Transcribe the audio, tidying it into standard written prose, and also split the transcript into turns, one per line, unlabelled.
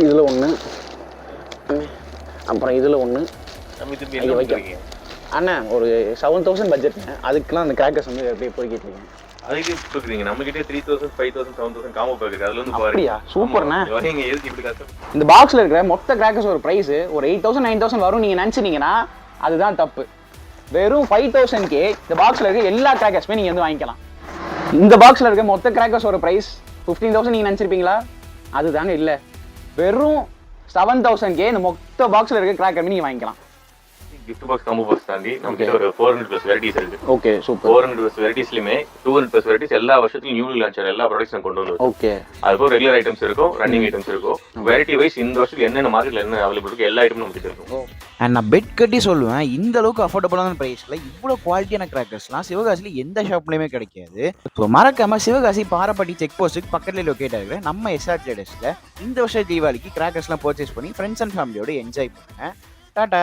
இதில் ஒன்று, அப்புறம் இதில் ஒன்று. அண்ணா ஒரு 7000 பட்ஜெட்ங்க, அதுக்கெலாம் அந்த கிராக்கர்ஸ் வந்து எப்படி பொறுக்கிட்டீங்க?
அதுக்கு கொடுக்குறீங்க நம்மகிட்டே 3000 5000 7000 காம்போ பேக் இருக்கு. அதுல வந்து
பாருங்க. சூப்பர்ண்ணா.
நீங்க எதுக்கு இப்படி காசு?
இந்த பாக்ஸ்ல இருக்கிற மொத்த கிராக்கர்ஸ் ஒரு பிரைஸ் ஒரு 8000 9000 வரும் நீங்க நினைச்சீங்கன்னா அதுதான் தப்பு. வெறும் 5000க்கு இந்த பாக்ஸ்ல இருக்க எல்லா கிராக்கர்ஸுமே நீங்க வந்து வாங்கிக்கலாம். இந்த பாக்ஸ்ல இருக்க மொத்த கிராக்கர்ஸ் ஒரு பிரைஸ் 15000 நீங்க நினைச்சிருப்பீங்களா? அதுதாங்க இல்ல. வெறும் 7000க்கு இந்த மொத்த பாக்ஸ்ல இருக்க கிராக்கர் நீங்க வாங்கிக்கலாம்.
gift box combo box தாண்டி நமக்கு ஒரு 400+ வெரைட்டிஸ் இருக்கு.
Okay super.
400+ வெரைட்டிஸ்லயுமே 200+ வெரைட்டிஸ் எல்லா வருஷத்துலயும் நியூ லான்ச் ஆன எல்லா ப்ராடக்ட்ஸும் கொண்டு வந்து.
ஓகே.
அதுபோக ரெகுலர் ஐட்டம்ஸ் இருக்கும், ரன்னிங் ஐட்டம்ஸ் இருக்கும். வெரைட்டி வைஸ் இந்த வருஷத்துல என்னென்ன மார்க்கெட்ல என்ன அவைலபிள் இருக்கு எல்லா ஐட்டமும் நமக்கு இருக்கும்.
அண்ட் நான் பெட் கட்டி சொல்லுவேன், இந்த அளவுக்கு அஃபோர்டபுளான ப்ரைஸ்ல இவ்வளோ குவாலிட்டியான கிராக்கர்ஸ்லாம் சிவகாசியில் எந்த ஷாப்லையுமே கிடைக்காது. ஸோ மறக்காம சிவகாசி பாரப்பட்டி செக் போஸ்ட்டுக்கு பக்கத்தில் லொக்கேட் ஆகிற நம்ம எஸ்ஆர் ட்ரேடர்ஸில் இந்த வருஷம் தீபாவளிக்கு கிராக்கர்ஸ்லாம் பர்ச்சேஸ் பண்ணி ஃப்ரெண்ட்ஸ் அண்ட் ஃபேமிலியோட என்ஜாய் பண்ணுங்க. டாடா.